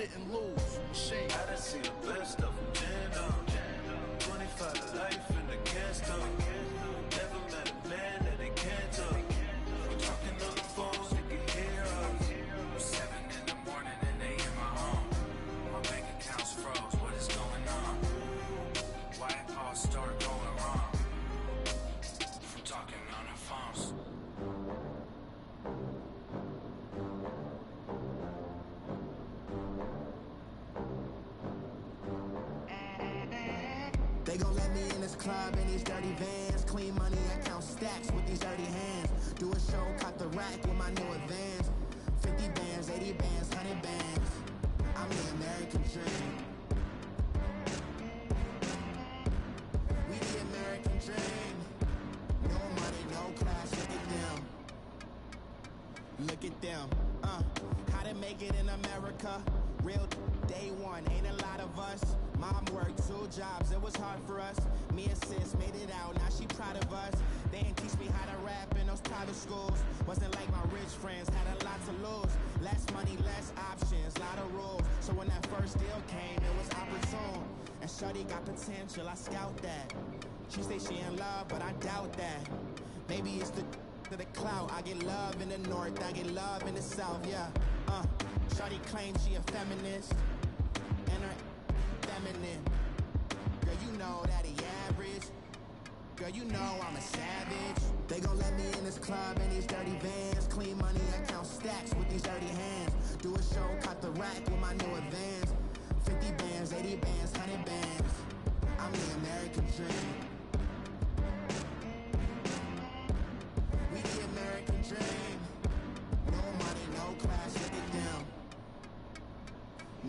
didn't lose. Shame. I done see the best of them jammed up. 25 to life in the cast up. Never met a man that they can't talk. We're talking on the phone, they can hear us. 7 in the morning and they in my home. My bank account's froze, what is going on? Why it all start going wrong? From talking on the phones. They gon' let me in this club in these dirty vans. Clean money, I count stacks with these dirty hands. Do a show, caught the rack with my new advance. 50 bands, 80 bands, 100 bands. I'm the American dream. We the American dream. No money, no class, look at them. Look at them, how to make it in America. Real day one, ain't a lot of us. Mom worked 2 jobs, it was hard for us. Me and sis made it out, now she proud of us. They ain't teach me how to rap in those private schools. Wasn't like my rich friends, had a lot to lose. Less money, less options, lot of rules. So when that first deal came, it was opportune. And shorty got potential, I scout that. She say she in love, but I doubt that. Maybe it's the clout. I get love in the north, I get love in the south, yeah. Shorty claims she a feminist, and her feminine. Girl, you know that he average. Girl, you know I'm a savage. They gon' let me in this club in these dirty vans. Clean money, I count stacks with these dirty hands. Do a show, caught the rack with my new advance. 50 bands, 80 bands, 100 bands. I'm the American dream. We the American dream. No money, no class, look at them.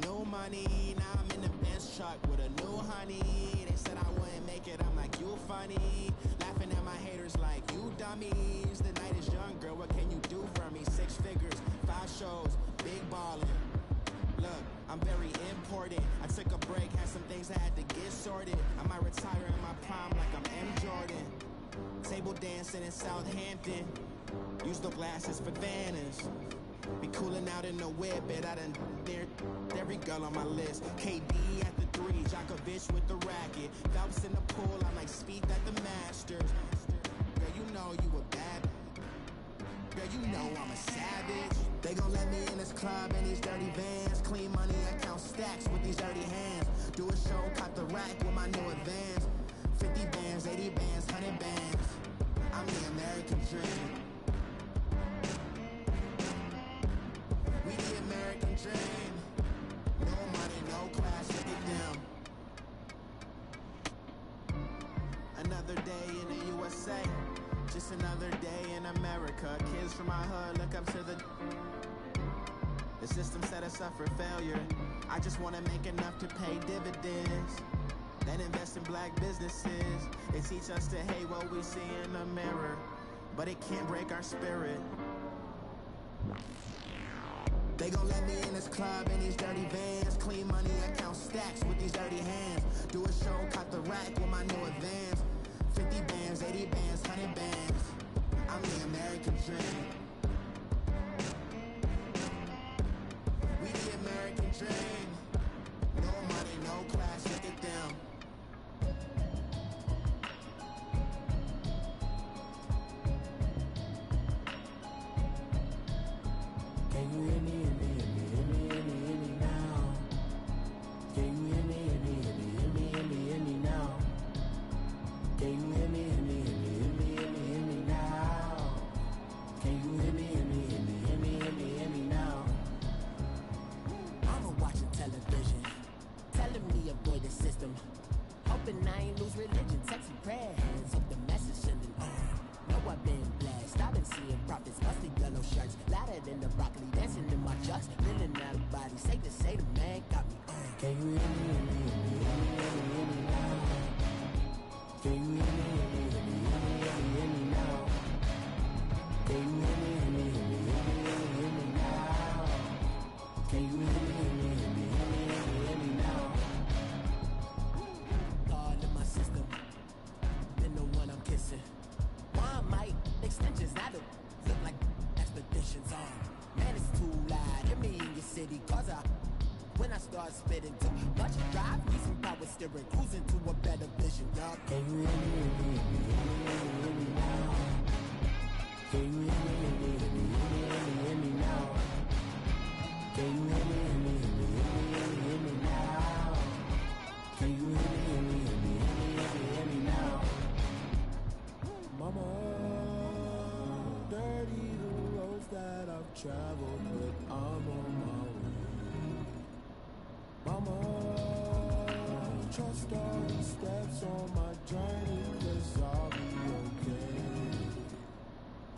No money, now I'm in the Benz truck with a new honey. They said I wouldn't make it, I'm like, you funny. Laughing at my haters like, you dummies. The night is young, girl, what can you do for me? 6 figures, 5 shows, big ballin'. Look, I'm very important. I took a break, had some things I had to get sorted. I might retire in my prime like I'm M. Jordan. Table dancing in Southampton. Use the glasses for Vannas. Be coolin' out in the whip, and I done near every girl on my list. KD at the 3, Djokovic with the racket. Phelps in the pool, I'm like Speed at the Masters. Girl, you know you a bad. Girl, you know I'm a savage. They gon' let me in this club in these dirty vans. Clean money, I count stacks with these dirty hands. Do a show, caught the rack with my new advance. 50 bands, 80 bands, 100 bands. I'm the American dream. We the American dream. No money, no class, look at them. Another day in the USA. Just another day in America. Kids from my hood look up to the system set us up for failure. I just want to make enough to pay dividends, then invest in black businesses. They teach us to hate what we see in the mirror, but it can't break our spirit. They gon' let me in this club in these dirty vans. Clean money, I count stacks with these dirty hands. Do a show, caught the rack with my new advance. 50 bands, 80 bands, 100 bands. I'm the American dream. We the American dream. No money, no class, look at them. Can you hear me, hear me, hear me, hear me, hear me, hear me now? Can you hear me, hear me, hear me, hear me, hear me, hear me now? Can you hear me, hear me, hear me, hear me, hear me, hear me now? Can you hear me, hear me, hear me, hear me, hear me, hear me now? I'm watching television, telling me avoid the system. Hoping I ain't lose religion, sexy prayer hands up the message sending on. Know I've been blessed, I've been seeing prophets, mustard yellow shirts, louder than the broccoli, dancing in my chucks, feeling out of body, safe to say the man got me on. Can you hear me, hear me, hear me, hear me, hear me, hear me now? Can you hear me, hear me, hear me, hear me, hear me, hear me now? Can you hear me, hear me, hear me, when I start spitting too much drive, need some power steering, cruising to a better vision, y'all. Can you hear me, hear me now? Can you hear me, hear me now? Can you hear me, hear me now? Can you hear me now? Mama, dirty the roads that I've traveled, but I'm on my way. Mama, trust all the steps on my journey, 'cause I'll be okay.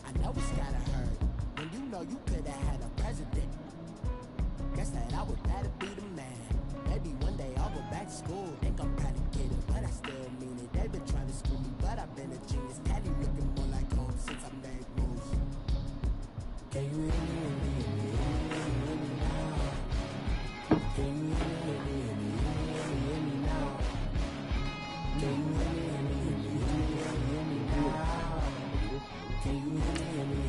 I know it's gotta hurt when you know you could've had a president. Guess that I would rather be the man. Maybe one day I'll go back to school. Think I'm kinda kidding, but I still mean it. They've been trying to school me, but I've been a genius. Daddy looking more like home since I made moves. Can you hear me, hear me now? Can you hear me, hear me now? Can you hear me, hear me now? Can you hear me,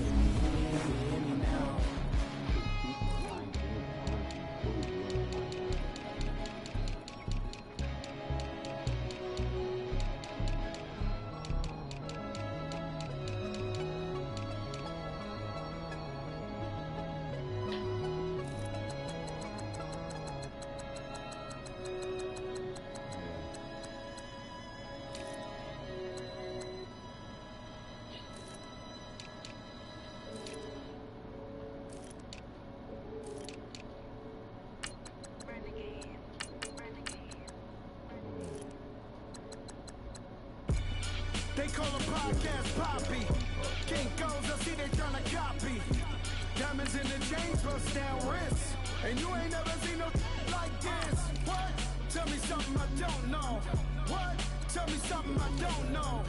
hear me now? They call him Podcast Poppy. King goes, I see they tryna copy. Diamonds in the chains, bust down wrists. And you ain't never seen no like this. What? Tell me something I don't know. What? Tell me something I don't know.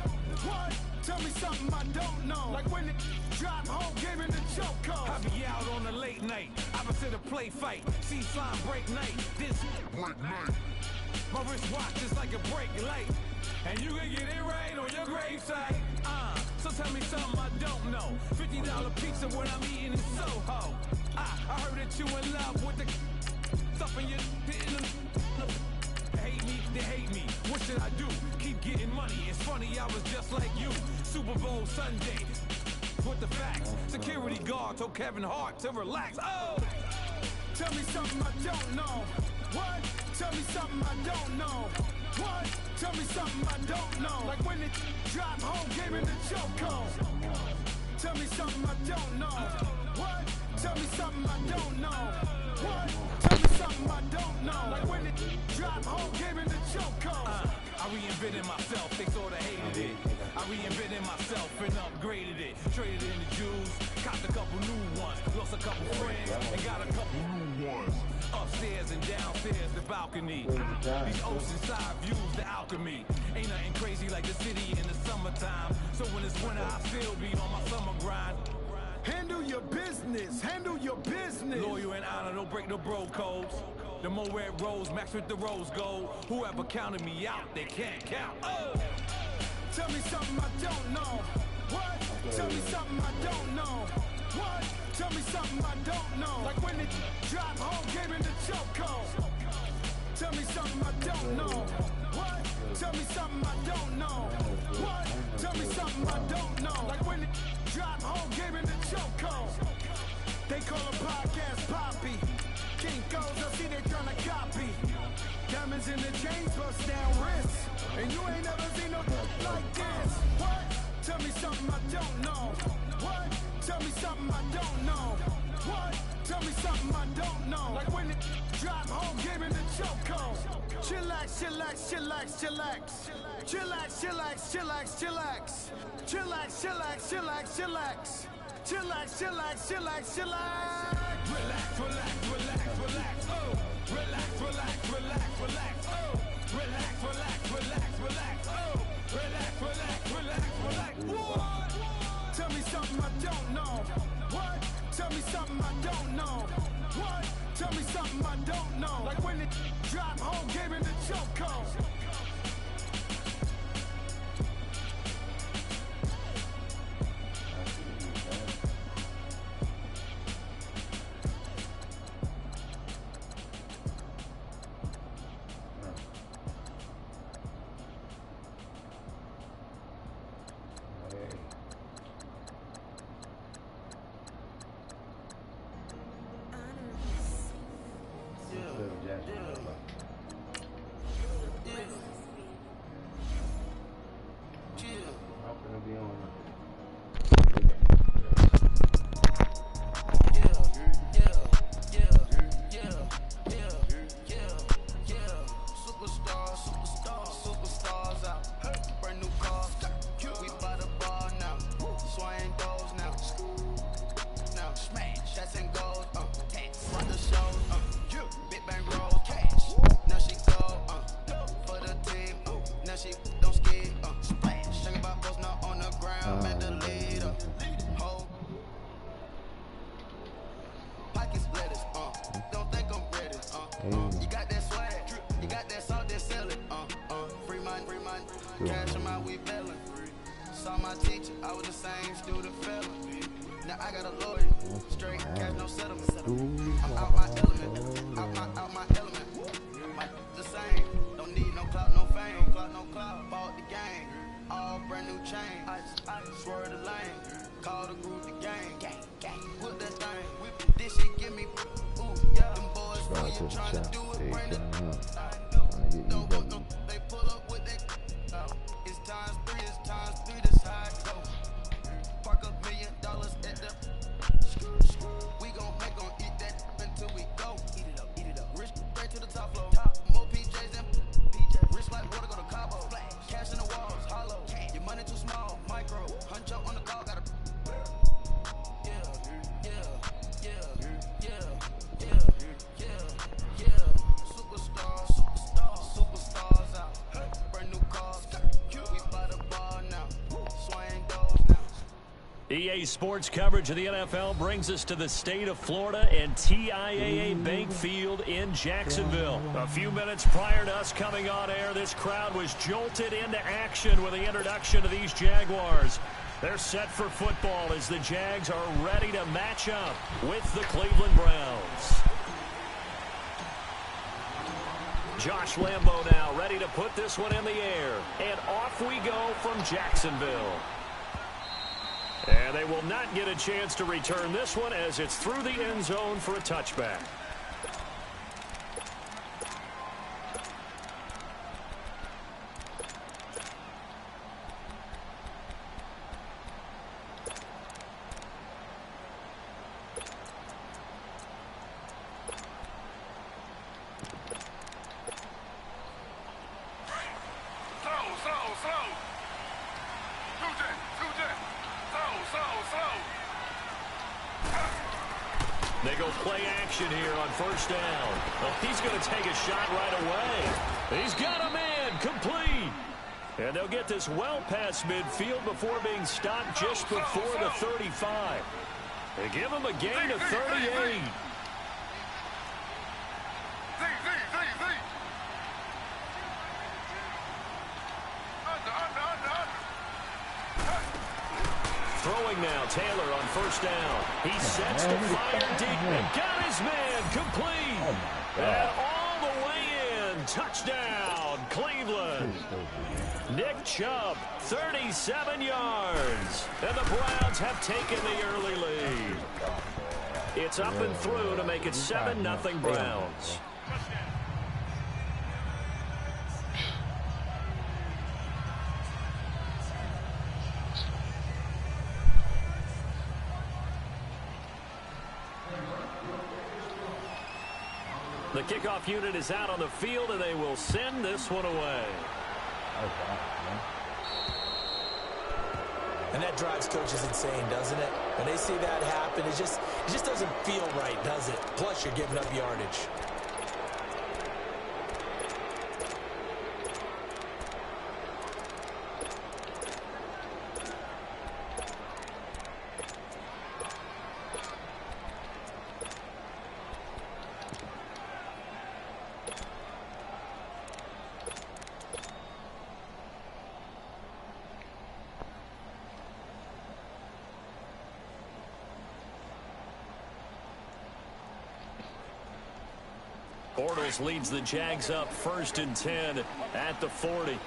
What? Tell me something I don't know. Like when it drop home, gave me the choke code. I be out on a late night, opposite a play fight. See slime break night, this break night. My wrist watch is like a brake light. And you can get it right on your gravesite. So tell me something I don't know. $50 pizza when I'm eating in Soho. I heard that you in love with the stuff in your hate me, they hate me. What should I do? Keep getting money. It's funny, I was just like you. Super Bowl Sunday. With the facts. Security guard told Kevin Hart to relax. Oh! Tell me something I don't know. What? Tell me something I don't know. What? Tell me something I don't know. Like when it drop home, gave me the choke code. Tell me something I don't know. What? Tell me something I don't know. What? Tell me something I don't know. Like when it drop home, gave me the choke code. I reinvented myself, they sorta hated it. I reinvented myself and upgraded it. Traded in the Jews, copped a couple new ones. Lost a couple friends and got a couple new ones. Upstairs and downstairs, the balcony. These oceanside views, the alchemy. Ain't nothing crazy like the city in the summertime. So when it's winter, I still be on my summer grind. Handle your business, handle your business. Loyal and honor, don't break no bro codes. The more red rose, max with the rose gold. Whoever counted me out, they can't count. Oh! Tell me something I don't know. What? Tell me something I don't know. What? Tell me something I don't know. Like when it drop home, gave me the choke code. Tell me something I don't know. What? Tell me something I don't know. What? Tell me something I don't know. Like when it drop home, gave me the choke code. They call him Podcast Poppy. King goes, I see they tryna copy. Diamonds in the chains, bust down wrists. And you ain't never seen no like this. What? Tell me something I don't know. What? Tell me something I don't know. What? Tell me something I don't know. Like when it drop home, gave me the choke code. Chillax, chillax, chillax, chillax. Chillax, chillax, chillax, chillax. Chillax, chillax, chillax, chillax. Chillax, chillax, chillax, chillax. Relax, relax, relax, relax, oh! Relax, relax, relax, relax, oh! Relax, relax, relax, relax, oh! Relax, relax, relax, relax, what? Tell me something I don't know. What? Tell me something I don't know. What? Tell me something I don't know. Like when it drop home, gave me the choke code. You got that swag, you got that salt that sell it. Free money, cash on my we bailing. Saw my teacher, I was the same student fella. Now I got a lawyer, straight cash, no settlement. I'm out my element, out my element. My the same, don't need no clout, no fame, bought the game, all brand new chain. I swerve the lane, call the group the gang, whip that thing, whip this shit, give me, ooh, yeah, them boys know you trying to do it, bring it. No, they pull up with that. It's times three, this how it go. Park $1 million at the. We gon' eat that until we go. Eat it up. Rich straight to the top floor. More PJs and PJ. Rich like water, go to Cabo. Cash in the walls, hollow. Your money too small, micro. Huncho on the call, gotta. Superstars out. Brand new cars. We by the bar now. Swing goes now. EA Sports coverage of the NFL brings us to the state of Florida and TIAA Bank Field in Jacksonville. A few minutes prior to us coming on air, this crowd was jolted into action with the introduction of these Jaguars. They're set for football as the Jags are ready to match up with the Cleveland Browns. Josh Lambo now ready to put this one in the air. And off we go from Jacksonville. And they will not get a chance to return this one as it's through the end zone for a touchback. They go play action here on first down. Oh, he's going to take a shot right away. He's got a man complete. And they'll get this well past midfield before being stopped just before the 35. They give him a gain of 38. Throwing now, Taylor on first down. He sets to fire deep and got his man complete. And all the way in. Touchdown, Cleveland. Nick Chubb, 37 yards. And the Browns have taken the early lead. It's up and through to make it 7-0 Browns. The kickoff unit is out on the field, and they will send this one away. And that drives coaches insane, doesn't it? When they see that happen, it just doesn't feel right, does it? Plus, you're giving up yardage. Bortles leads the Jags up 1st and 10 at the 40.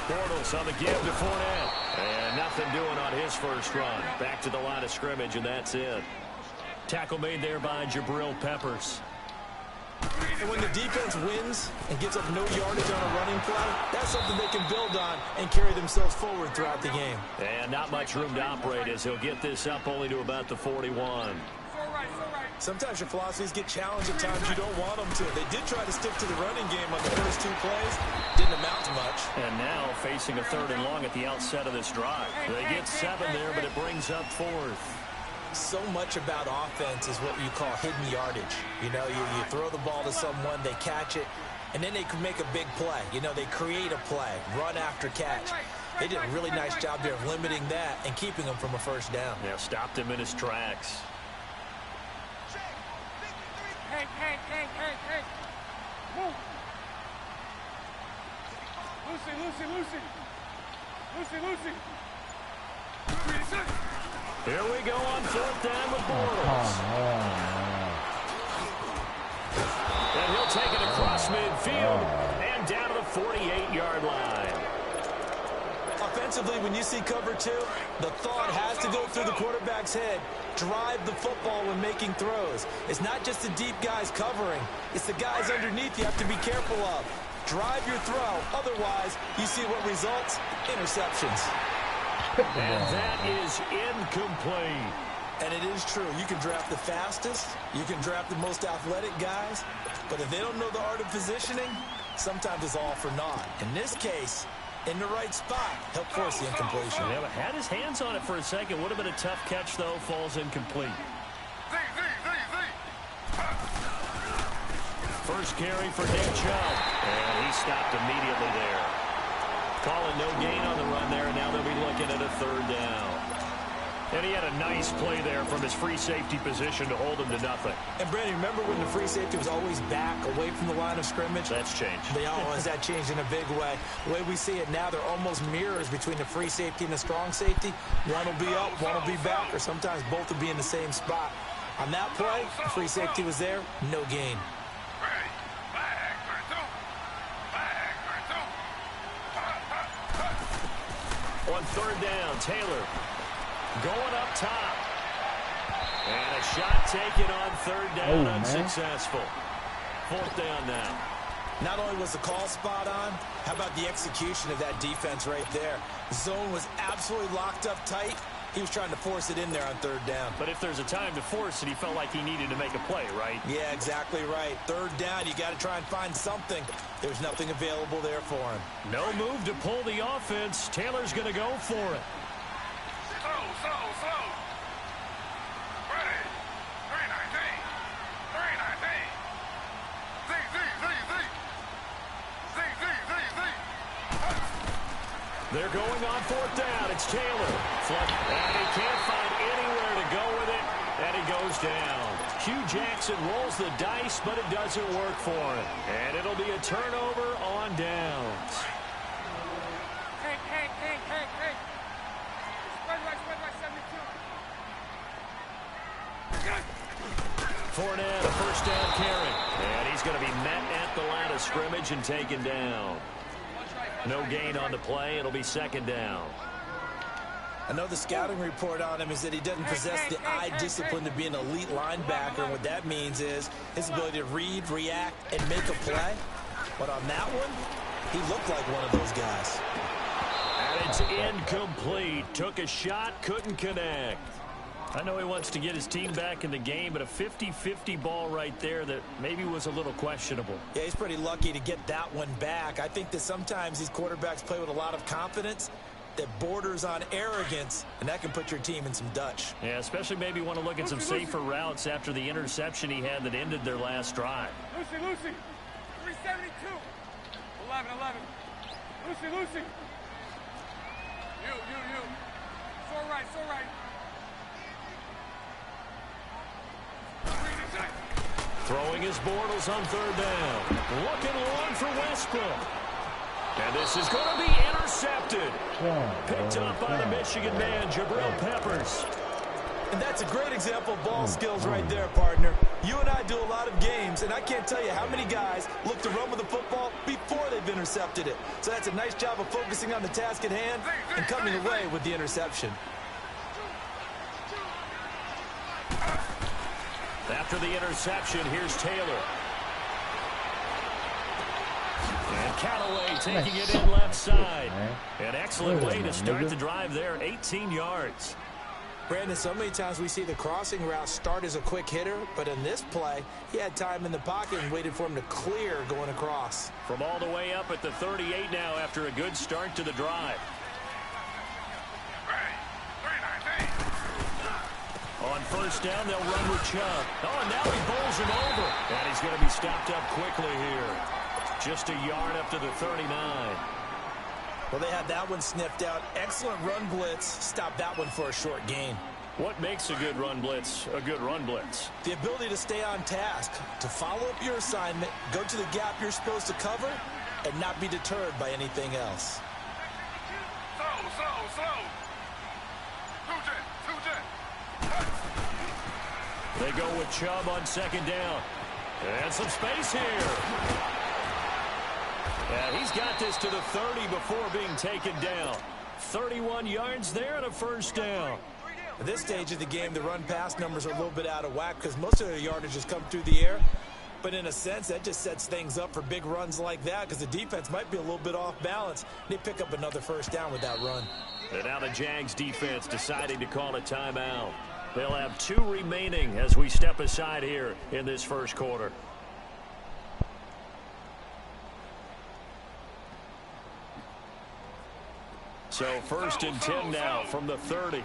Bortles on the give to Fournette. And nothing doing on his first run. Back to the line of scrimmage, and that's it. Tackle made there by Jabril Peppers. And when the defense wins and gets up no yardage on a running play, that's something they can build on and carry themselves forward throughout the game. And not much room to operate as he'll get this up only to about the 41. Sometimes your philosophies get challenged at times you don't want them to. They did try to stick to the running game on the first 2 plays. Didn't amount to much. And now facing a 3rd and long at the outset of this drive. They get 7 there, but it brings up 4th. So much about offense is what you call hidden yardage. You know, you throw the ball to someone, they catch it, and then they can make a big play. You know, they create a play, run after catch. They did a really nice job there of limiting that and keeping him from a first down. Yeah, stopped him in his tracks. Hey. Move. Lucy. Here we go on 4th down with Bortles. And he'll take it across midfield and down to the 48-yard line. Offensively, when you see cover 2, the thought has to go through the quarterback's head. Drive the football when making throws. It's not just the deep guys covering. It's the guys underneath you have to be careful of. Drive your throw. Otherwise, you see what results? Interceptions. And that is incomplete. And it is true. You can draft the fastest. You can draft the most athletic guys. But if they don't know the art of positioning, sometimes it's all for naught. In this case, in the right spot, help force the incompletion. Yeah, but had his hands on it for a second. Would have been a tough catch, though. Falls incomplete. First carry for Nick Chubb. And he stopped immediately there. Calling no gain on the run there, and now they'll be looking at a 3rd down. And he had a nice play there from his free safety position to hold him to nothing. And, Brandon, remember when the free safety was always back, away from the line of scrimmage? That's changed. That changed in a big way. The way we see it now, they're almost mirrors between the free safety and the strong safety. One will be up, one will be back, or sometimes both will be in the same spot. On that play, the free safety was there, no gain. On 3rd down, Taylor going up top. And a shot taken on 3rd down, unsuccessful. 4th down now. Not only was the call spot on, how about the execution of that defense right there? The zone was absolutely locked up tight. He was trying to force it in there on 3rd down. But if there's a time to force it, he felt like he needed to make a play, right? Yeah, exactly right. 3rd down, you got to try and find something. There's nothing available there for him. No move to pull the offense. Taylor's going to go for it. Slow. Ready. 319. They're going on 4th down. It's Taylor. And he can't find anywhere to go with it. And he goes down. Hugh Jackson rolls the dice, but it doesn't work for him. And it'll be a turnover on downs. Hey. Spread right, 72. Fournette, a 1st down carry. And he's going to be met at the line of scrimmage and taken down. No gain on the play. It'll be 2nd down. I know the scouting report on him is that he doesn't possess the eye discipline to be an elite linebacker. And what that means is his ability to read, react, and make a play. But on that one, he looked like one of those guys. And it's incomplete. Took a shot, couldn't connect. I know he wants to get his team back in the game, but a 50-50 ball right there that maybe was a little questionable. Yeah, he's pretty lucky to get that one back. I think that sometimes these quarterbacks play with a lot of confidence that borders on arrogance, and that can put your team in some Dutch. Yeah, especially maybe want to look at some safer routes after the interception he had that ended their last drive. Lucy. 372. 11. Lucy. You. It's all right. Throwing his Bortles on 3rd down. Looking long for Westbrook. And this is going to be intercepted. Picked up by the Michigan man, Jabril Peppers. And that's a great example of ball skills right there, partner. You and I do a lot of games, and I can't tell you how many guys look to run with the football before they've intercepted. intercepted it. So that's a nice job of focusing on the task at hand and coming away with the interception. After the interception, here's Taylor. And Callaway taking it in left side. An excellent way to start the drive there, 18 yards. Brandon, so many times we see the crossing route start as a quick hitter, but in this play, he had time in the pocket and waited for him to clear going across. From all the way up at the 38 now after a good start to the drive. On first down, they'll run with Chubb. Oh, and now he bowls him over. And he's going to be stopped up quickly here. Just a yard up to the 39. Well, they had that one sniffed out. Excellent run blitz. Stop that one for a short gain. What makes a good run blitz a good run blitz? The ability to stay on task, to follow up your assignment, go to the gap you're supposed to cover, and not be deterred by anything else. Slow. They go with Chubb on second down. And some space here. And he's got this to the 30 before being taken down. 31 yards there and a first down. At this stage of the game, the run-pass numbers are a little bit out of whack because most of their yardage has come through the air. But in a sense, that just sets things up for big runs like that because the defense might be a little bit off balance. They pick up another first down with that run. And now the Jags defense deciding to call a timeout. They'll have 2 remaining as we step aside here in this first quarter. So first and 10 now from the 30.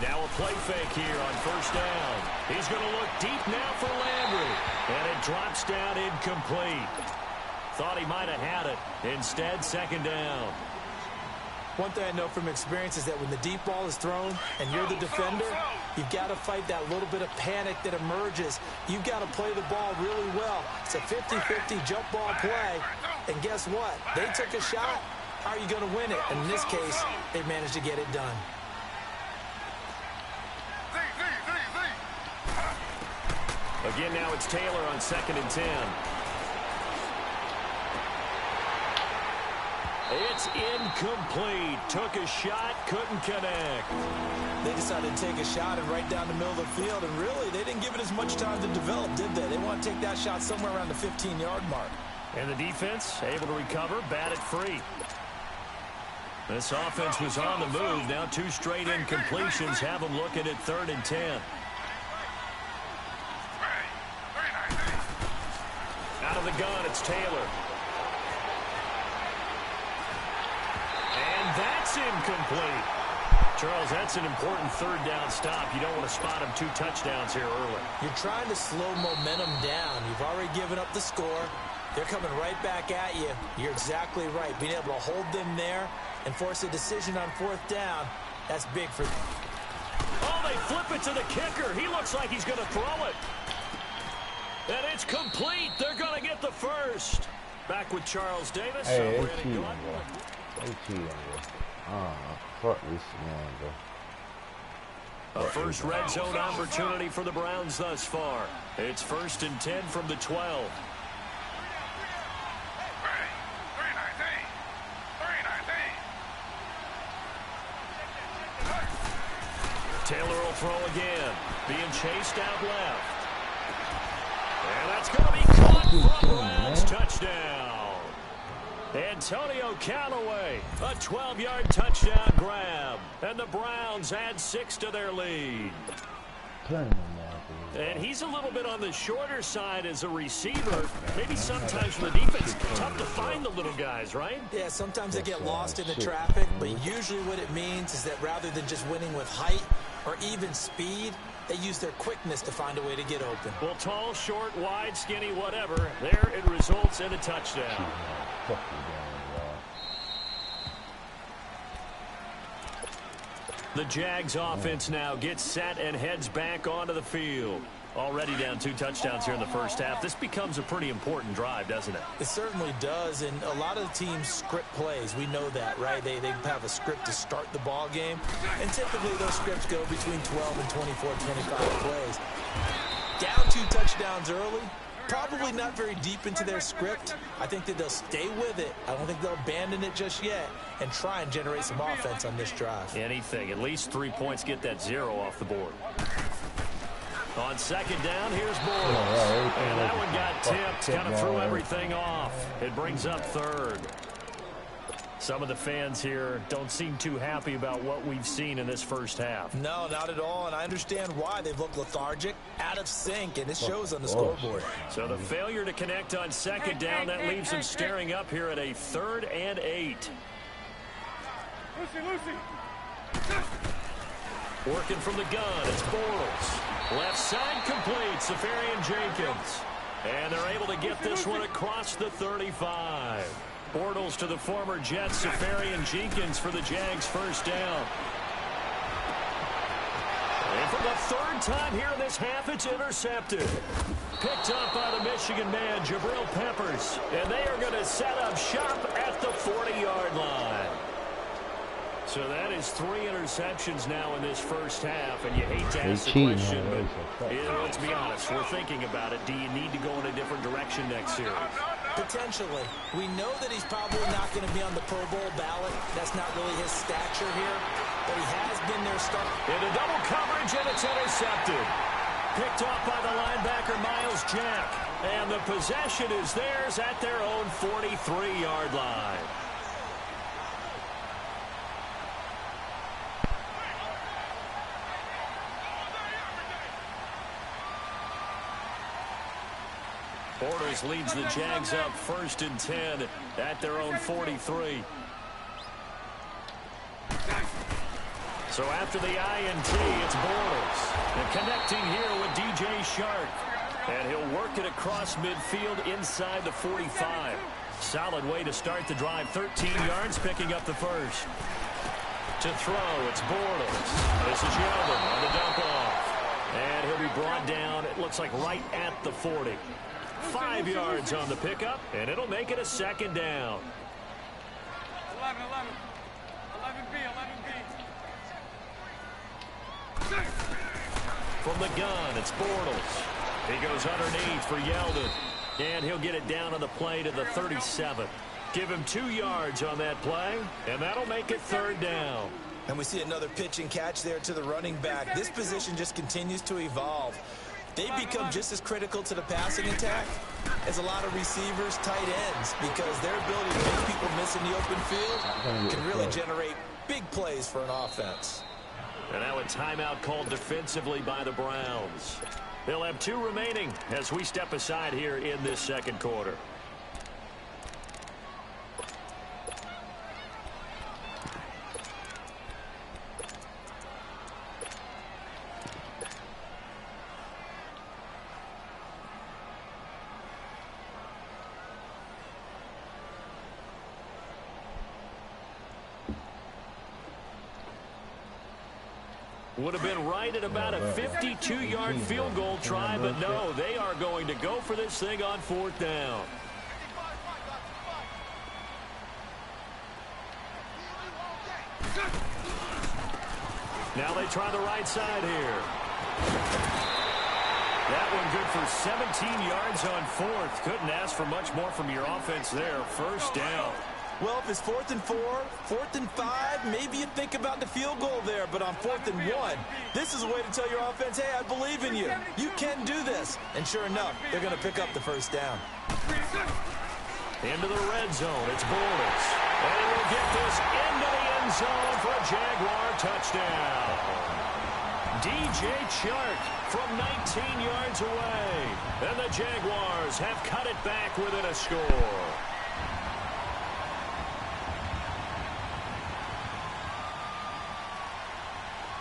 Now a play fake here on first down. He's going to look deep now for Landry. And it drops down incomplete. Thought he might have had it. Instead, second down. One thing I know from experience is that when the deep ball is thrown and you're the defender, you've got to fight that little bit of panic that emerges. You've got to play the ball really well. It's a 50-50 jump ball play. And guess what? They took a shot. How are you going to win it? And in this case, they managed to get it done. Again, now it's Taylor on second and 10. It's incomplete. Took a shot, couldn't connect. They decided to take a shot and right down the middle of the field, and really, they didn't give it as much time to develop, did they? They want to take that shot somewhere around the 15-yard mark. And the defense able to recover, bat it free. This offense was on the move. Now 2 straight incompletions have them looking at third and 10. Out of the gun, it's Taylor. And that's incomplete. Charles, that's an important third down stop. You don't want to spot him 2 touchdowns here early. You're trying to slow momentum down. You've already given up the score. They're coming right back at you. You're exactly right. Being able to hold them there and force a decision on fourth down, that's big for them. Oh, they flip it to the kicker. He looks like he's going to throw it. And it's complete. They're going to get the first. Back with Charles Davis. Hey, fuck this man, bro. A first red zone opportunity for the Browns thus far. It's first and 10 from the 12. Taylor will throw again. Being chased out left. And that's going to be caught for the Browns. Touchdown. Antonio Callaway, a 12-yard touchdown grab. And the Browns add 6 to their lead. And he's a little bit on the shorter side as a receiver. Maybe sometimes for the defense, tough to find the little guys, right? Yeah, sometimes they get lost in the traffic, but usually what it means is that rather than just winning with height or even speed, they use their quickness to find a way to get open. Well, tall, short, wide, skinny, whatever, there it results in a touchdown. The Jags offense now gets set and heads back onto the field. Already down 2 touchdowns here in the first half. This becomes a pretty important drive, doesn't it? It certainly does, and a lot of the teams script plays. We know that, right? They have a script to start the ball game, and typically those scripts go between 12 and 24, 25 plays. Down 2 touchdowns early, probably not very deep into their script. I think that they'll stay with it. I don't think they'll abandon it just yet and try and generate some offense on this drive. Anything. At least 3 points, get that 0 off the board. On second down, here's Bortles. And that one got tipped, kind of threw everything off. It brings up third. Some of the fans here don't seem too happy about what we've seen in this first half. No, not at all, and I understand why. They've looked lethargic, out of sync, and it shows on the scoreboard. So the failure to connect on second down, that leaves them staring up here at a 3rd and 8. Lucy. Working from the gun, it's Bortles. Left side complete, Safarian Jenkins. And they're able to get this one across the 35. Bortles to the former Jets, Safarian Jenkins for the Jags first down. And for the 3rd time here in this half, it's intercepted. Picked up by the Michigan man, Jabril Peppers. And they are going to set up shop at the 40-yard line. So that is 3 interceptions now in this first half, and you hate to ask the question, but let's be honest, we're thinking about it. Do you need to go in a different direction next series? Potentially. We know that he's probably not going to be on the Pro Bowl ballot. That's not really his stature here, but he has been their starter. Into double coverage, and it's intercepted. Picked off by the linebacker, Miles Jack, and the possession is theirs at their own 43-yard line. Bortles leads the Jags up 1st and 10 at their own 43. So after the INT, it's Bortles. And connecting here with DJ Shark. And he'll work it across midfield inside the 45. Solid way to start the drive. 13 yards, picking up the first. To throw, it's Bortles. This is Yeldon on the dump off. And he'll be brought down, it looks like right at the 40. 5 yards on the pickup, and it'll make it a 2nd down. 11, 11. From the gun, it's Bortles. He goes underneath for Yeldon, and he'll get it down on the play to the 37. Give him 2 yards on that play, and that'll make it 3rd down. And we see another pitch and catch there to the running back. This position just continues to evolve. They become just as critical to the passing attack as a lot of receivers, tight ends, because their ability to make people miss in the open field can really generate big plays for an offense. And now a timeout called defensively by the Browns. They'll have 2 remaining as we step aside here in this 2nd quarter. Would have been right at about a 52-yard field goal try, but no, they are going to go for this thing on 4th down. Now they try the right side here. That one good for 17 yards on 4th. Couldn't ask for much more from your offense there. 1st down. Well, if it's 4th and 4, 4th and 5, maybe you think about the field goal there. But on 4th and 1, this is a way to tell your offense, hey, I believe in you. You can do this. And sure enough, they're going to pick up the 1st down. Into the red zone, it's Bortles. And we'll get this into the end zone for a Jaguar touchdown. DJ Chark from 19 yards away. And the Jaguars have cut it back within a score.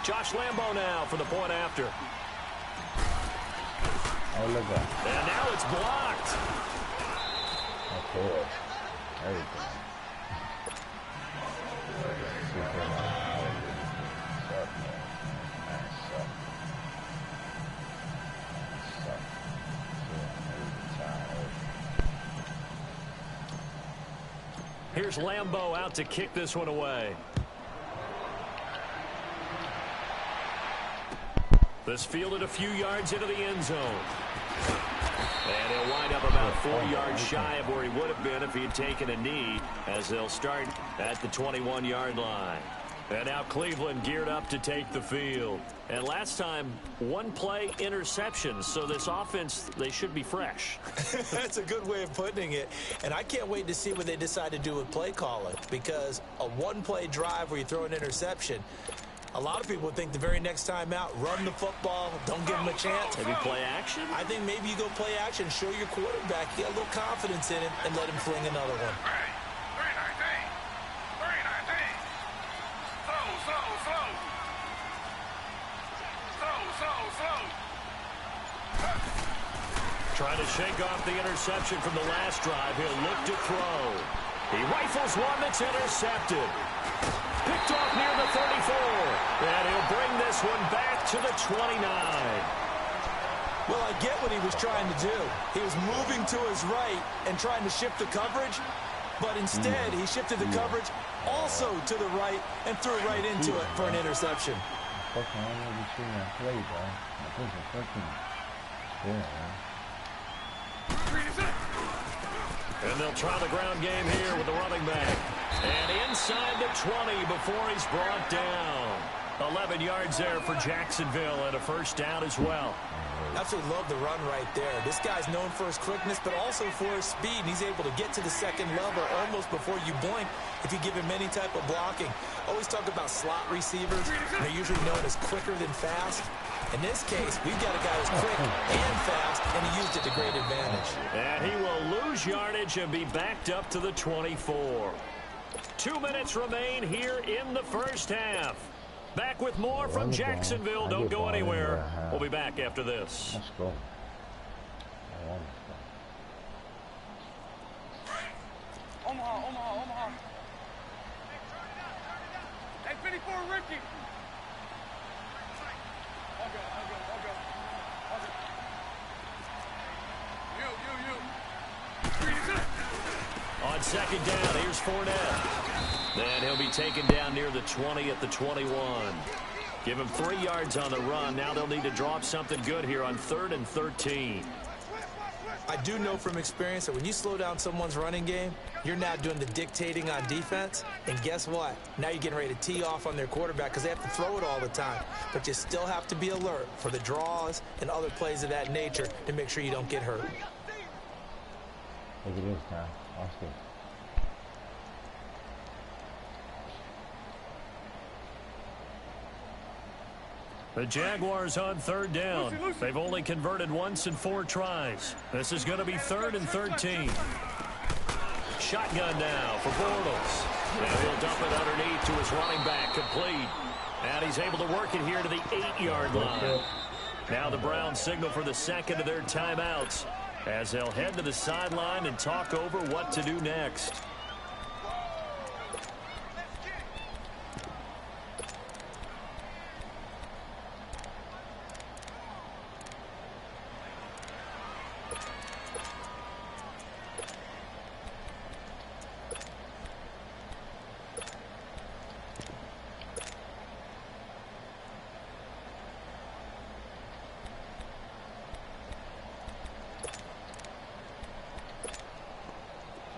Josh Lambo now for the point after. Oh, look at that. And now it's blocked. Of course. Everything. here's Lambeau out to kick this one away. This fielded a few yards into the end zone. And he'll wind up about 4 yards shy of where he would have been if he had taken a knee, as they'll start at the 21-yard line. And now Cleveland geared up to take the field. And last time, one play interception. So this offense, they should be fresh. That's a good way of putting it. And I can't wait to see what they decide to do with play calling. Because a one-play drive where you throw an interception, a lot of people think the very next time out, run the football, don't give him a chance. Maybe play action? I think maybe you go play action, show your quarterback, get a little confidence in him, and let him fling another one. Trying to shake off the interception from the last drive. He'll look to throw. He rifles one that's intercepted. Picked off near the 34. And he'll bring this one back to the 29. Well, I get what he was trying to do. He was moving to his right and trying to shift the coverage. But instead, he shifted the coverage also to the right and threw right into it for an interception. And they'll try the ground game here with the running back. And inside the 20 before he's brought down. 11 yards there for Jacksonville and a first down as well. Absolutely love the run right there. This guy's known for his quickness, but also for his speed. And he's able to get to the second level almost before you blink if you give him any type of blocking. Always talk about slot receivers. They're usually known as quicker than fast. In this case, we've got a guy who's quick and fast, and he used it to great advantage. And he will lose yardage and be backed up to the 24. 2 minutes remain here in the first half. Back with more from Jacksonville. Don't go anywhere. We'll be back after this. Let's go. Omaha. Hey, 54, Ricky. I'll go. You. On second down, here's Fournette. And he'll be taken down near the 20 at the 21. Give him 3 yards on the run. Now they'll need to drop something good here on 3rd and 13. I do know from experience that when you slow down someone's running game, you're now doing the dictating on defense. And guess what? Now you're getting ready to tee off on their quarterback because they have to throw it all the time. But you still have to be alert for the draws and other plays of that nature to make sure you don't get hurt. Look at this now. Watch this. The Jaguars on 3rd down. They've only converted once in 4 tries. This is going to be 3rd and 13. Shotgun now for Bortles. Now he'll dump it underneath to his running back, complete. And he's able to work it here to the 8-yard line. Now the Browns signal for the second of their timeouts as they'll head to the sideline and talk over what to do next.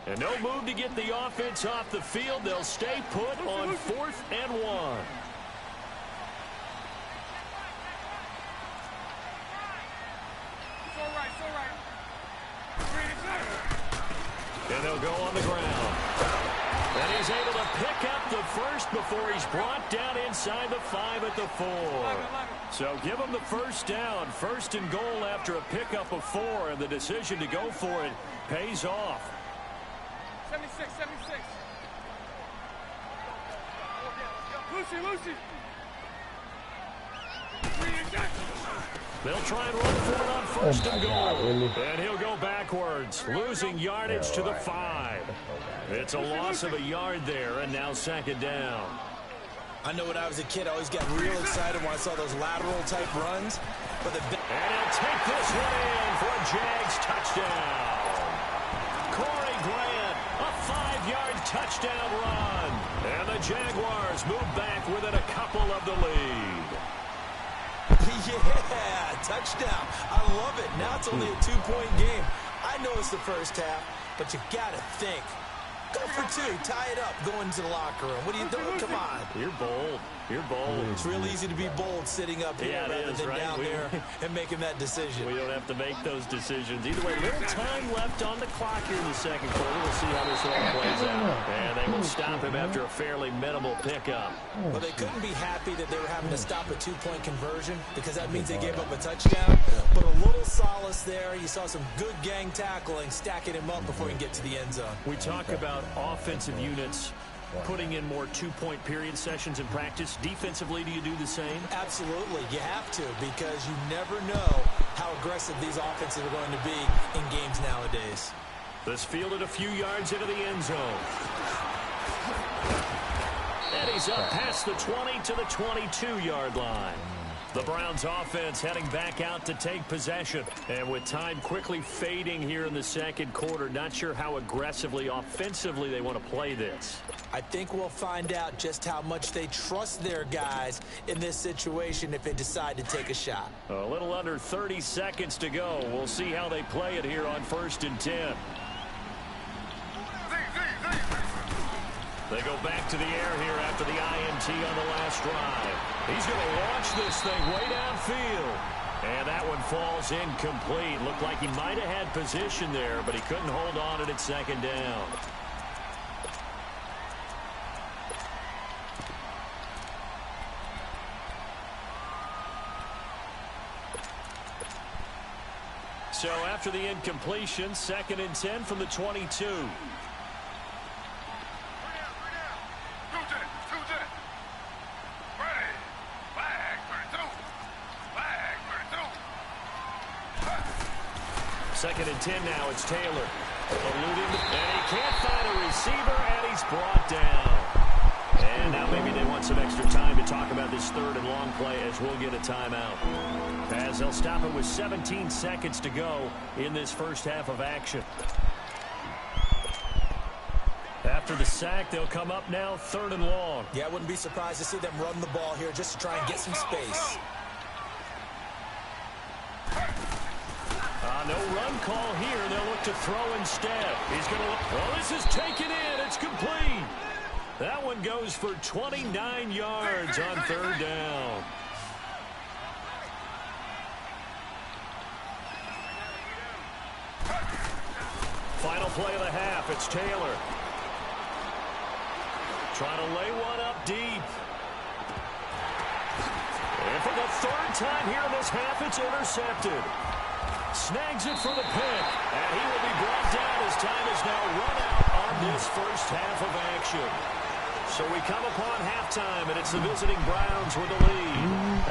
And no move to get the offense off the field. They'll stay put on 4th and 1. It's all right. And they'll go on the ground. And he's able to pick up the first before he's brought down inside the 5 at the 4. So give him the first down. 1st and goal after a pickup of 4. And the decision to go for it pays off. 76. Lucy. They'll try and run for it on 1st and goal. And he'll go backwards, losing yardage to the 5. It's a loss of a yard there, and now 2nd down. I know when I was a kid, I always got real excited when I saw those lateral-type runs. And he'll take this one in for a Jags touchdown. Corey Grant, a 5-yard touchdown run. And the Jaguars move back within a couple of the lead. Yeah, touchdown. I love it. Now it's only a 2-point game. I know it's the first half, but you got to think. Go for 2. Tie it up. Go into the locker room. What are you doing? Come on. You're bold. You're bold. It's real easy to be bold sitting up here rather than down there and making that decision. We don't have to make those decisions. Either way, little time left on the clock here in the second quarter. We'll see how this all plays out. And they will stop him after a fairly minimal pickup. Well, they couldn't be happy that they were having to stop a 2-point conversion because that means they gave up a touchdown. But a little solace there. You saw some good gang tackling, stacking him up before he can get to the end zone. We talk about offensive units putting in more 2-point period sessions in practice. Defensively, do you do the same? Absolutely. You have to, because you never know how aggressive these offenses are going to be in games nowadays. This fielded a few yards into the end zone. And he's up past the 20 to the 22-yard line. The Browns offense heading back out to take possession. And with time quickly fading here in the second quarter, not sure how aggressively, offensively they want to play this. I think we'll find out just how much they trust their guys in this situation if they decide to take a shot. A little under 30 seconds to go. We'll see how they play it here on 1st and 10. They go back to the air here after the INT on the last drive. He's going to launch this thing way downfield. And that one falls incomplete. Looked like he might have had position there, but he couldn't hold on at second down. So after the incompletion, 2nd and 10 from the 22. Second and 10 now. It's Taylor. Eluding, and he can't find a receiver, and he's brought down. And now maybe they want some extra time to talk about this 3rd and long play as we'll get a timeout. As they'll stop it with 17 seconds to go in this first half of action. After the sack, they'll come up now 3rd and long. Yeah, I wouldn't be surprised to see them run the ball here just to try and get some space. No run call here. They'll look to throw instead. He's going to look. Well, this is taken in. It's complete. That one goes for 29 yards on 3rd down. Final play of the half. It's Taylor. Trying to lay one up deep. And for the 3rd time here in this half, it's intercepted. Snags it for the pick, and he will be brought down as time is now run out on this first half of action. So we come upon halftime, and it's the visiting Browns with the lead.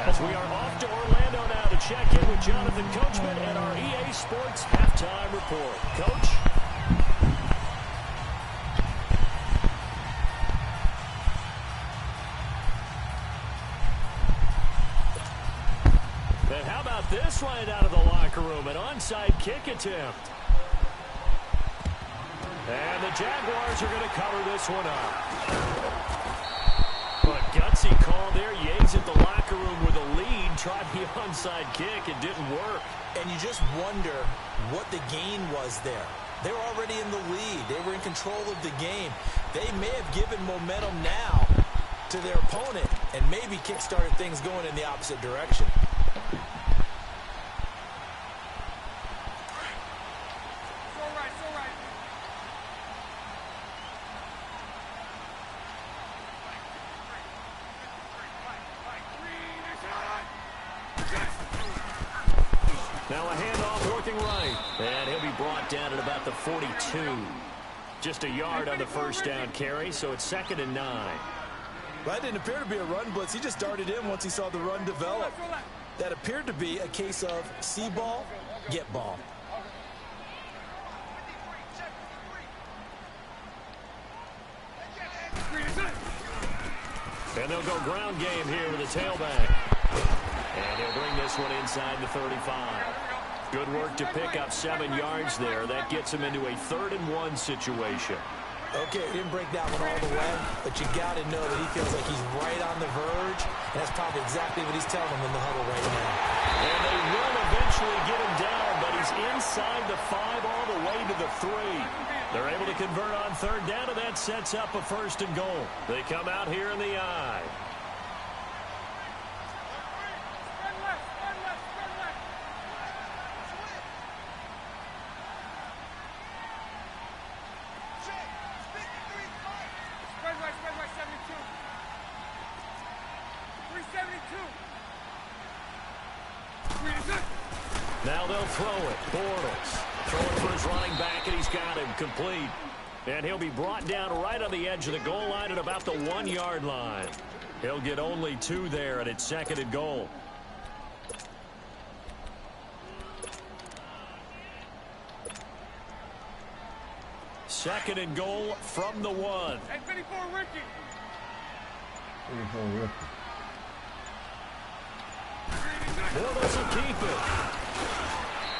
As we are off to Orlando now to check in with Jonathan Coachman and our EA Sports Halftime Report. Coach? And how about this right out of the locker room? An onside kick attempt. And the Jaguars are going to cover this one up. But gutsy call there. Yates at the locker room with a lead. Tried the onside kick. It didn't work. And you just wonder what the gain was there. They were already in the lead. They were in control of the game. They may have given momentum now to their opponent and maybe kick-started things going in the opposite direction. Now a handoff working right. And he'll be brought down at about the 42. Just a yard on the first down carry, so it's 2nd and 9. Well, that didn't appear to be a run blitz. He just darted in once he saw the run develop. That appeared to be a case of see ball, get ball. And they'll go ground game here with a tailback. And he'll bring this one inside the 35. Good work to pick up 7 yards there. That gets him into a 3rd and 1 situation. Okay, he didn't break that one all the way, but you got to know that he feels like he's right on the verge, and that's probably exactly what he's telling him in the huddle right now. And they will eventually get him down, but he's inside the 5 all the way to the 3. They're able to convert on third down, and that sets up a 1st and goal. They come out here in the I. Now they'll throw it. Bortles throwing for his running back, and he's got him complete. And he'll be brought down right on the edge of the goal line at about the 1-yard line. He'll get only 2 there, and it's 2nd and goal. Second and goal from the 1. And 54, Ricky. 34 Ricky. Bortles will keep it.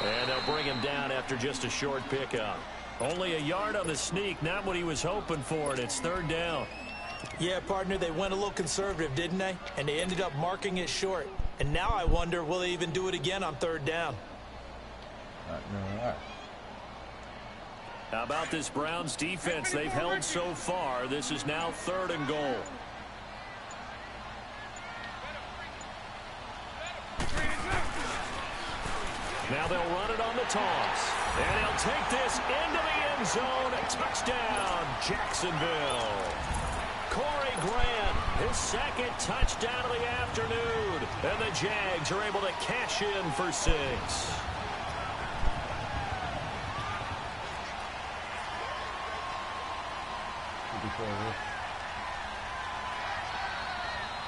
And they'll bring him down after just a short pickup. Only a yard on the sneak, not what he was hoping for, and it's 3rd down. Yeah, partner, they went a little conservative, didn't they? And they ended up marking it short. And now I wonder, will they even do it again on 3rd down? No. How about this Browns defense they've held so far? This is now 3rd and goal. Now they'll run it on the toss. And he'll take this into the end zone. Touchdown, Jacksonville. Corey Grant, his 2nd touchdown of the afternoon. And the Jags are able to cash in for 6.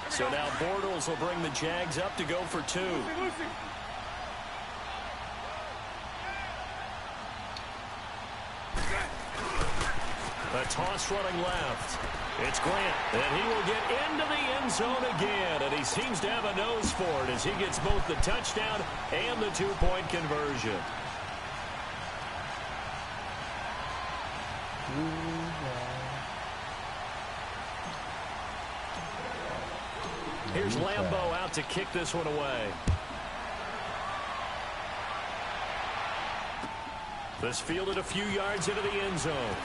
So now Bortles will bring the Jags up to go for 2. A toss running left. It's Grant, and he will get into the end zone again, and he seems to have a nose for it as he gets both the touchdown and the 2-point conversion. Here's Lambeau out to kick this one away. This fielded a few yards into the end zone.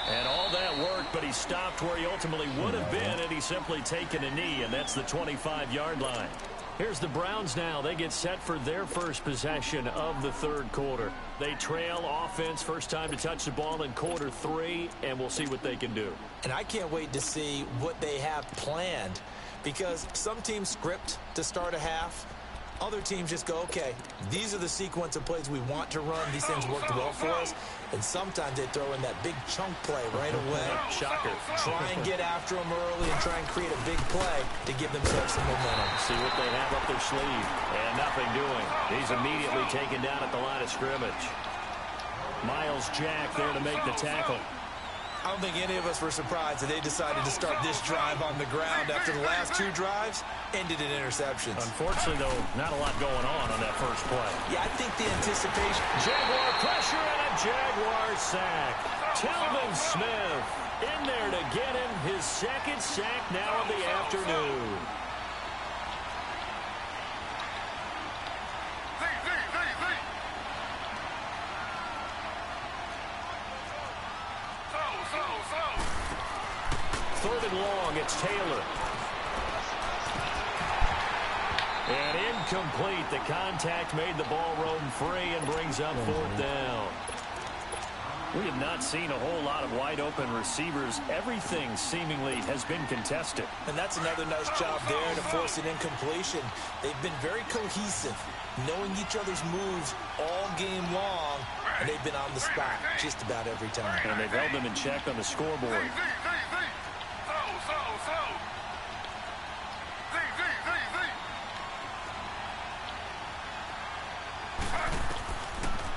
And all that worked, but he stopped where he ultimately would have been had he simply taken a knee, and that's the 25-yard line. Here's the Browns now. They get set for their first possession of the 3rd quarter. They trail offense, first time to touch the ball in quarter 3, and we'll see what they can do. And I can't wait to see what they have planned, because some teams script to start a half. Other teams just go, okay, these are the sequence of plays we want to run. These things worked well for us. And sometimes they throw in that big chunk play right away. Shocker. Try and get after them early and try and create a big play to give themselves some momentum. See what they have up their sleeve. And nothing doing. He's immediately taken down at the line of scrimmage. Miles Jack there to make the tackle. I don't think any of us were surprised that they decided to start this drive on the ground after the last 2 drives ended in interceptions. Unfortunately, though, not a lot going on that first play. Yeah, I think the anticipation. Jaguar pressure and a Jaguar sack. Telvin Smith in there to get him his 2nd sack now of the afternoon. Third and long, it's Taylor. And incomplete. The contact made the ball roam free and brings up 4th down. We have not seen a whole lot of wide-open receivers. Everything seemingly has been contested. And that's another nice job there to force an incompletion. They've been very cohesive, knowing each other's moves all game long, and they've been on the spot just about every time. And they've held them in check on the scoreboard.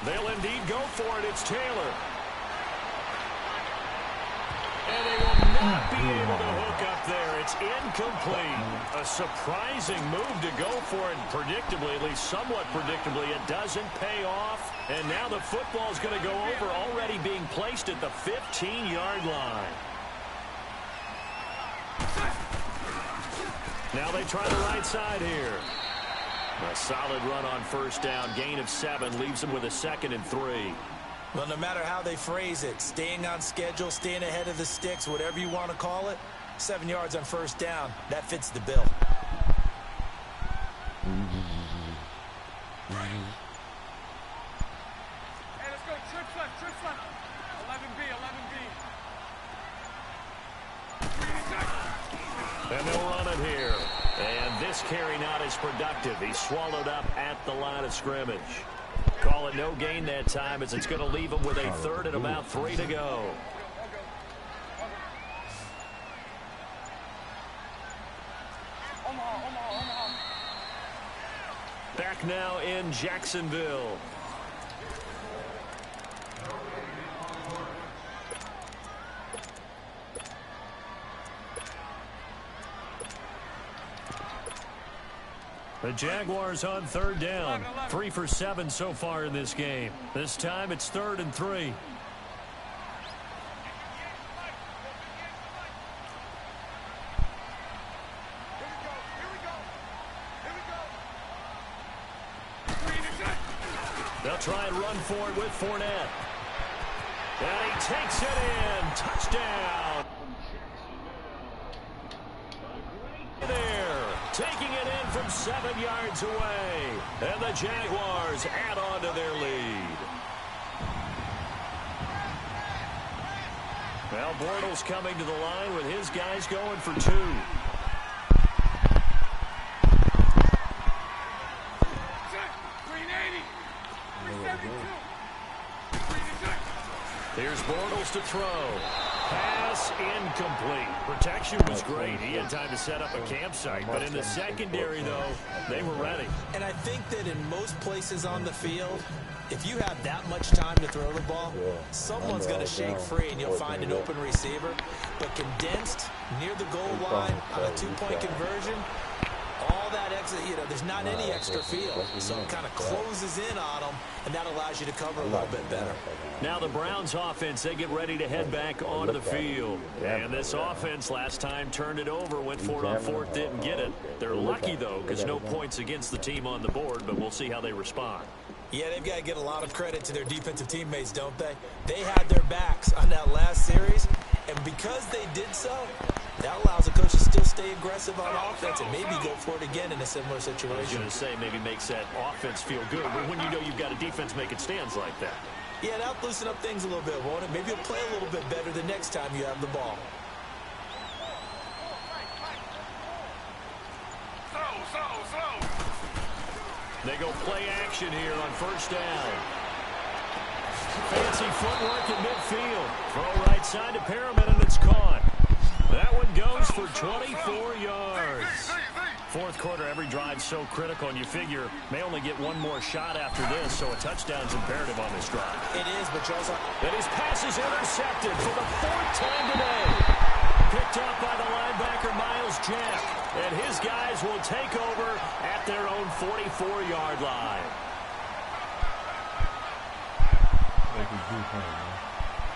They'll indeed go for it. It's Taylor. And they will not be able to hook up there. It's It's incomplete. A surprising move to go for it. Predictably, at least somewhat predictably, it doesn't pay off. And now the football's going to go over, already being placed at the 15-yard line. Now they try the right side here. A solid run on first down. Gain of 7 leaves them with a 2nd and 3. Well, no matter how they phrase it, staying on schedule, staying ahead of the sticks, whatever you want to call it, 7 yards on first down, that fits the bill. Hey, let's go. Trips left, trips left. 11B, 11B. And they'll run it here. And this carry not as productive. He's swallowed up at the line of scrimmage. Call it no gain that time, as it's going to leave him with a 3rd and about 3 to go. Back now in Jacksonville. The Jaguars on 3rd down. 3 for 7 so far in this game. This time it's 3rd and 3. They'll try and run for it with Fournette. And he takes it in. Touchdown. There. Taking it in from 7 yards away. And the Jaguars add on to their lead. Well, Bortles coming to the line with his guys going for 2. Here's Bortles to throw. Pass incomplete. Protection was great. He had time to set up a campsite. But in the secondary, though, they were ready. And I think that in most places on the field, if you have that much time to throw the ball, someone's going to shake free and you'll find an open receiver. But condensed, near the goal line, on a 2-point conversion, all that extra, there's not any extra field. So it kind of closes in on them, and that allows you to cover a little bit better. Now the Browns offense, they get ready to head back onto the field. And this offense last time turned it over, went for it on 4th, didn't get it. They're lucky, though, because no points against the team on the board, but we'll see how they respond. Yeah, they've got to get a lot of credit to their defensive teammates, don't they? They had their backs on that last series, and because they did so, that allows the coach to still stay aggressive on offense and maybe go for it again in a similar situation. I was going to say, maybe makes that offense feel good, but when you know you've got a defense making stands like that. Yeah, that'll loosen up things a little bit, won't it? Maybe you'll play a little bit better the next time you have the ball. They go play action here on first down. Fancy footwork in midfield. Throw right side to Perriman, and it's caught. That one goes for 24 yards. Fourth quarter, every drive's so critical, and you figure may only get one more shot after this, so a touchdown's imperative on this drive. It is, but Charles... And his pass is intercepted for the 4th time today. Picked up by the linebacker, Miles Jack. And his guys will take over at their own 44-yard line.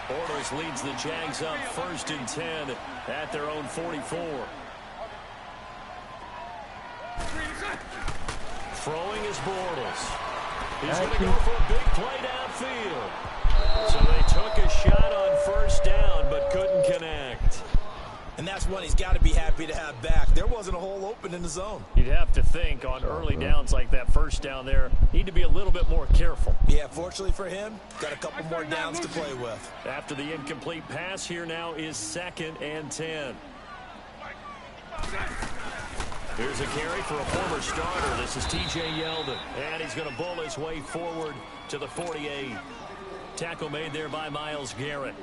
Bortles leads the Jags up 1st and 10 at their own 44. Throwing is Bortles. He's going to go for a big play downfield. So they took a shot on first down but couldn't connect. And that's one he's got to be happy to have back. There wasn't a hole open in the zone. You'd have to think on early downs like that first down there, need to be a little bit more careful. Yeah, fortunately for him, got a couple more downs to play with. After the incomplete pass, here now is 2nd and 10. Here's a carry for a former starter. This is T.J. Yeldon. And he's going to bull his way forward to the 48. Tackle made there by Myles Garrett.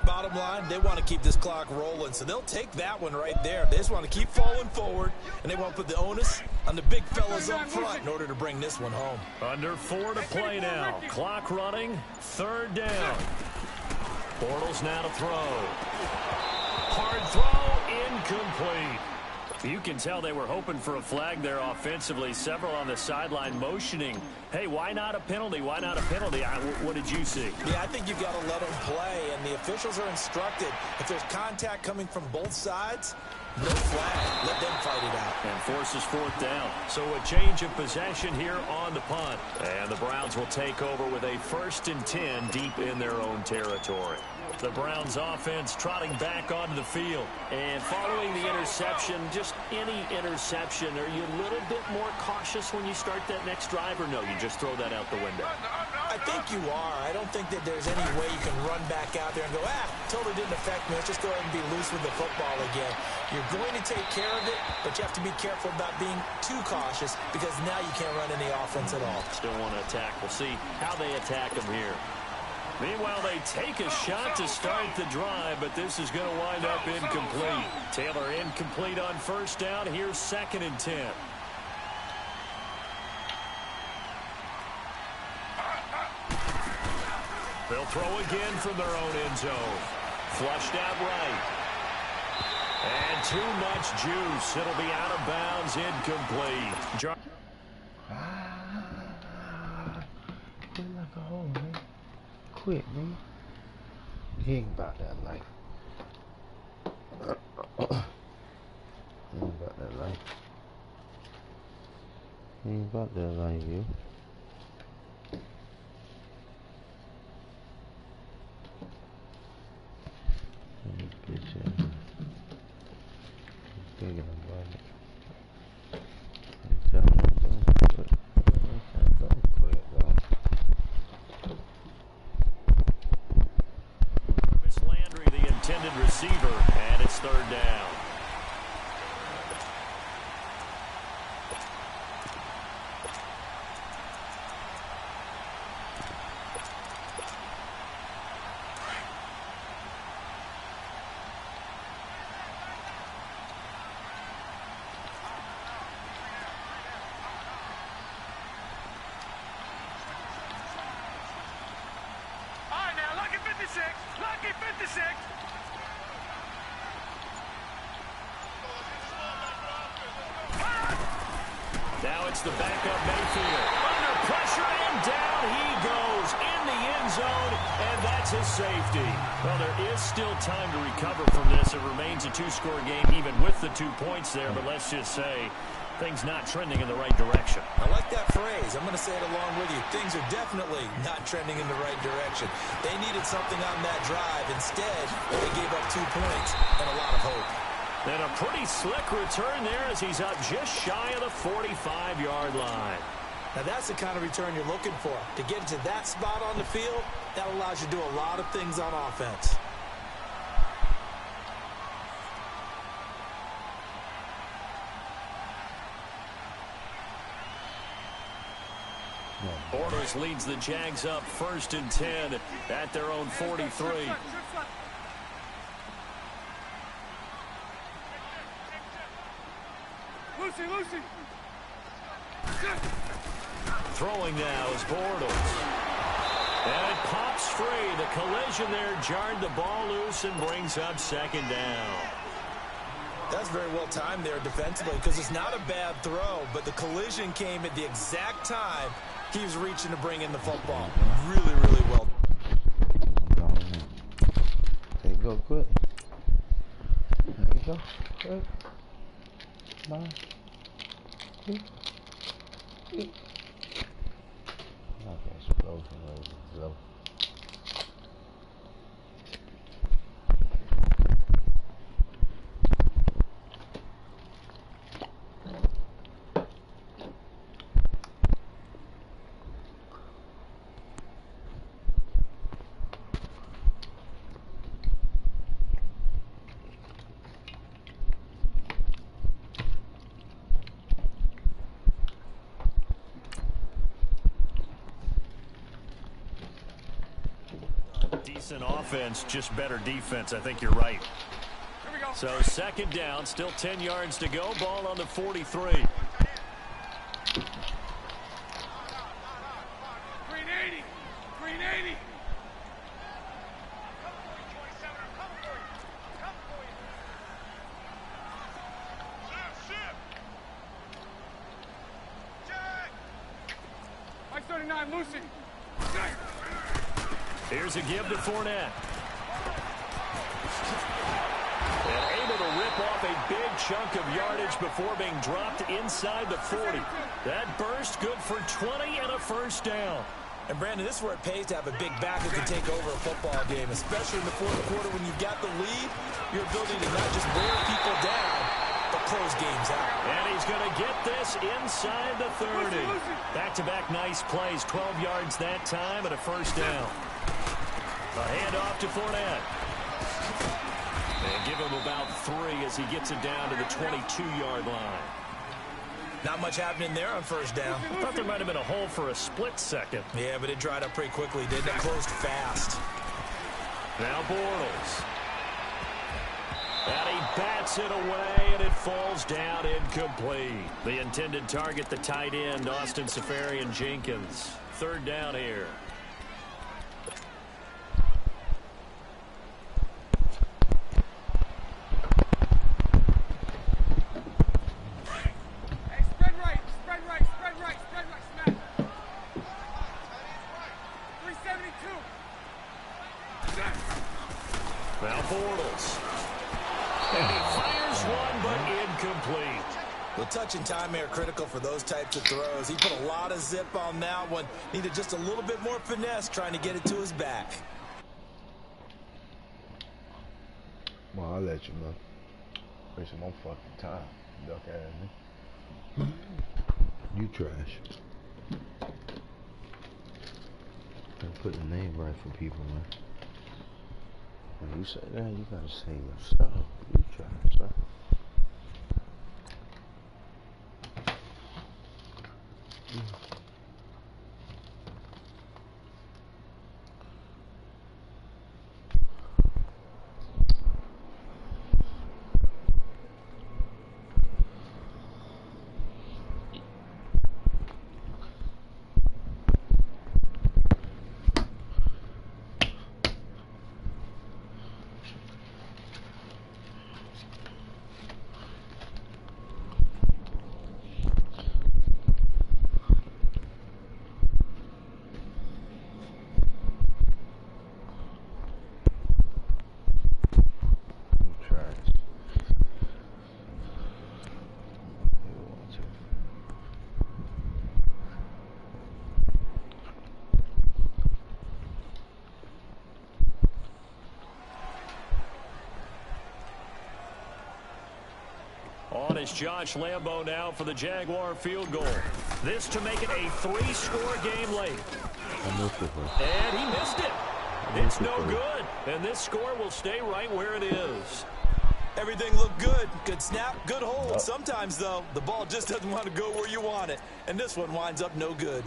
Bottom line, they want to keep this clock rolling, so they'll take that one right there. They just want to keep falling forward, and they want to put the onus on the big fellas up front in order to bring this one home. Under 4 to play now. Clock running, 3rd down. Bortles now to throw. Hard throw. incomplete. You can tell they were hoping for a flag there offensively. Several on the sideline motioning, hey, why not a penalty? Why not a penalty? What did you see? Yeah, I think you've got to let them play, and the officials are instructed. If there's contact coming from both sides, no flag. Let them fight it out. And forces fourth down. So a change of possession here on the punt. And the Browns will take over with a 1st and 10 deep in their own territory. The Browns offense trotting back onto the field. And following the interception, just any interception, are you a little bit more cautious when you start that next drive, or no, you just throw that out the window? I think you are. I don't think that there's any way you can run back out there and go, totally didn't affect me. Let's just go ahead and be loose with the football again. You're going to take care of it, but you have to be careful about being too cautious because now you can't run any offense at all. Still want to attack. We'll see how they attack them here. Meanwhile, they take a shot to start the drive, but this is going to wind up incomplete. Taylor incomplete on 1st down. Here's 2nd and 10. They'll throw again from their own end zone. Flushed out right. And too much juice. It'll be out of bounds, incomplete. Like a hole, man. Quit, man. He ain't about that life. He ain't about that life. He ain't about that life, you. Receiver, and it's 3rd down. All right, now, lucky 56. Lucky 56. Now it's the backup Mayfield. Under pressure, and down he goes in the end zone, and that's his safety. Well, there is still time to recover from this. It remains a 2-score game, even with the 2 points there, but let's just say things not trending in the right direction. I like that phrase. I'm going to say it along with you. Things are definitely not trending in the right direction. They needed something on that drive. Instead, they gave up 2 points and a lot of hope. And a pretty slick return there as he's up just shy of the 45-yard line. Now, that's the kind of return you're looking for. To get to that spot on the field, that allows you to do a lot of things on offense. Borders leads the Jags up 1st and 10 at their own 43. Lucy. Throwing now is Bortles. And it pops free. The collision there jarred the ball loose and brings up 2nd down. That's very well timed there defensively because it's not a bad throw, but the collision came at the exact time he was reaching to bring in the football. Really, really well. There you go, quick. There you go, quick. Bye. Okay, explosion was low. Decent offense, just better defense. I think you're right. Here we go. So 2nd down, still 10 yards to go. Ball on the 43. Green 80. Green 80. 9, Lucy. Here's a give to Fournette. And able to rip off a big chunk of yardage before being dropped inside the 40. That burst good for 20 and a first down. And, Brandon, this is where it pays to have a big back who can take over a football game, especially in the fourth quarter when you've got the lead. Your ability to not just wear people down, but close games out. And he's going to get this inside the 30. Back-to-back nice plays, 12 yards that time and a first down. A handoff to Fournette. And give him about 3 as he gets it down to the 22-yard line. Not much happening there on first down. I thought there might have been a hole for a split second. Yeah, but it dried up pretty quickly, didn't it? Closed fast. Now Bortles. And he bats it away, and it falls down incomplete. The intended target, the tight end, Austin Safarian-Jenkins. Third down here. Now Bortles. And he fires one, but incomplete. The touch and time are critical for those types of throws. He put a lot of zip on that one. Needed just a little bit more finesse trying to get it to his back. Well, I'll let you know. Wasting my fucking time, duck ass me. You trash. I'm putting the name right for people, man. When you say that, you gotta say yourself. You trash, son. On is Josh Lambo now for the Jaguar field goal. This to make it a 3-score game late. And he missed it. It's no good. And this score will stay right where it is. Everything looked good. Good snap, good hold. Sometimes, though, the ball just doesn't want to go where you want it. And this one winds up no good.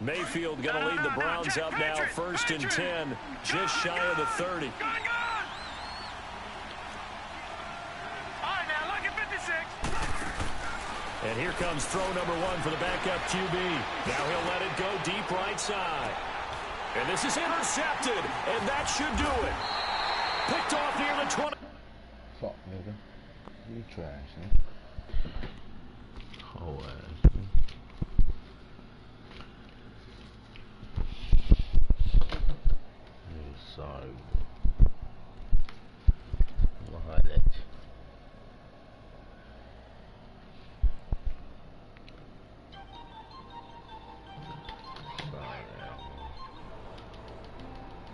Mayfield going to lead the Browns up now, 1st and 10, just shy of the 30. All right, now, look at 56. And here comes throw number 1 for the backup QB. Now he'll let it go deep right side. And this is intercepted, and that should do it. Picked off near the 20. Fuck, nigga. You trash, man. Oh, ass, man.